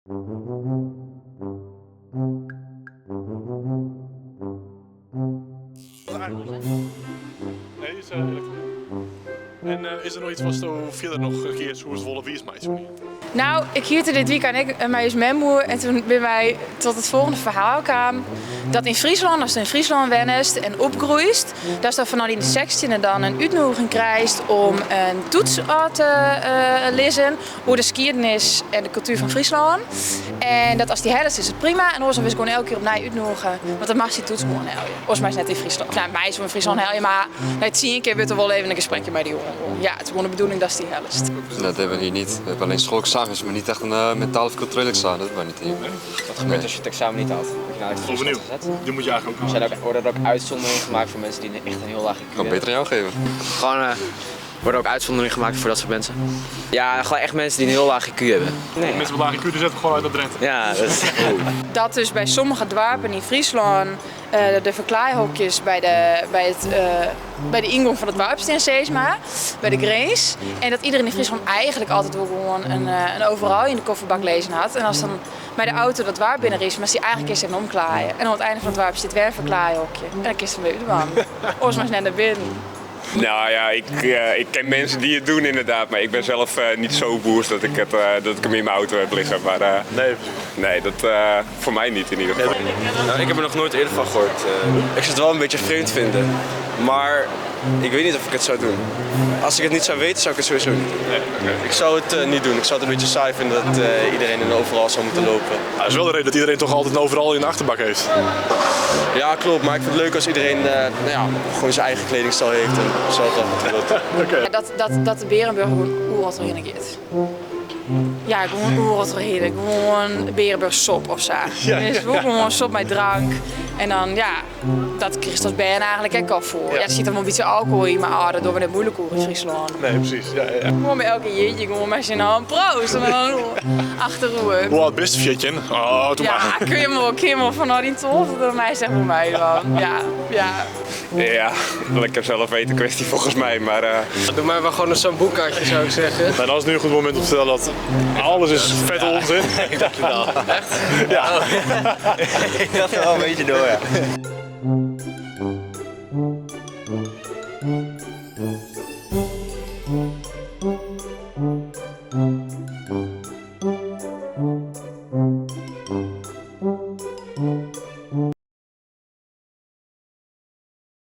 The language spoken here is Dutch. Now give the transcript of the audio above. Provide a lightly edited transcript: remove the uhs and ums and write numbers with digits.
Nee, is elektrisch. En is er nog iets wat zo verder nog gekeerd zoals volle wiesmeid? Nou, ik hield er dit weekend en mij is memmoe en toen ben wij tot het volgende verhaal kwamen. Dat in Friesland, als je in Friesland wenst en opgroeit, dat is dat vanuit in de 16e dan een uitnodiging krijgt om een toets te lezen over de geschiedenis en de cultuur van Friesland. En dat als die helft is het prima en anders is gewoon elke keer opnieuw uitnodigen, want dan mag die toets gewoon helpen. Volgens mij is net in Friesland. Nou, mij is zo in Friesland helpen, maar het 10 keer wordt er wel even een gesprekje bij die jongen. Ja, het is gewoon de bedoeling dat is die helft. Dat hebben we hier niet. We hebben alleen schoolexamens, maar niet echt een mentaal of cultureel examen. Dat hebben we niet hier. Wat gebeurt als je het examen niet haalt? Word je naar het Friesland gezet? Die moet je eigenlijk ook Worden er ook uitzonderingen gemaakt voor mensen die echt een heel laag IQ Ik kan hebben? beter aan jou geven. Gewoon, worden ook uitzonderingen gemaakt voor dat soort mensen? Ja, gewoon echt mensen die een heel laag IQ hebben. Nee. Mensen met lage kuur zetten gewoon uit naar Drenthe. Ja, dat is... Dat dus bij sommige dorpen in Friesland de verklaaihokjes bij de ingang van het dorpsteen Seesma, bij de grens. En dat iedereen in Friesland eigenlijk altijd wel gewoon een overal in de kofferbak lezen had. En als dan bij de auto dat waar binnen is, maar die eigenlijk eerst even omklaaien. En aan het einde van het dorp zit weer een verklaaihokje. En dan kist hem weer uit. Of maar net naar binnen. Nou ja, ik ken mensen die het doen inderdaad, maar ik ben zelf niet zo boers dat ik hem in mijn auto heb liggen. Maar nee, dat voor mij niet in ieder geval. Nou, ik heb er nog nooit eerder van gehoord. Ik zou het wel een beetje vreemd vinden, maar ik weet niet of ik het zou doen. Als ik het niet zou weten, zou ik het sowieso niet doen. Ik zou het niet doen. Ik zou het een beetje saai vinden dat iedereen in overal zou moeten lopen. Dat is wel de reden dat iedereen toch altijd overal in de achterbak heeft. Ja, klopt. Maar ik vind het leuk als iedereen gewoon zijn eigen kledingstijl heeft en zelf Dat de Berenburg gewoon oerhard erin gaat. Ja, gewoon oerhard erin. Gewoon Berenburg sop of zo. Dus gewoon sop met drank. En dan, ja, dat Christus Ben eigenlijk ook al voor. Ja, er zit allemaal een beetje alcohol in, maar dat doen we net moeilijk over in Friesland. Nee, precies. Ja. Gewoon bij elke jeetje, gewoon met z'n hand proost en dan achterroepen. Hoe oud best een viertje? Oh, toen Ja, kun je maar vanuit die tof, dat mij zegt voor mij dan. Ja, lekker zelf weten kwestie volgens mij, maar... Doe mij maar gewoon een sambucaatje, zou ik zeggen. En dan is nu een goed moment om te vertellen dat alles is vet onzin. Ik dacht het al. Echt? Ja. Ik dacht er wel een beetje door, ja.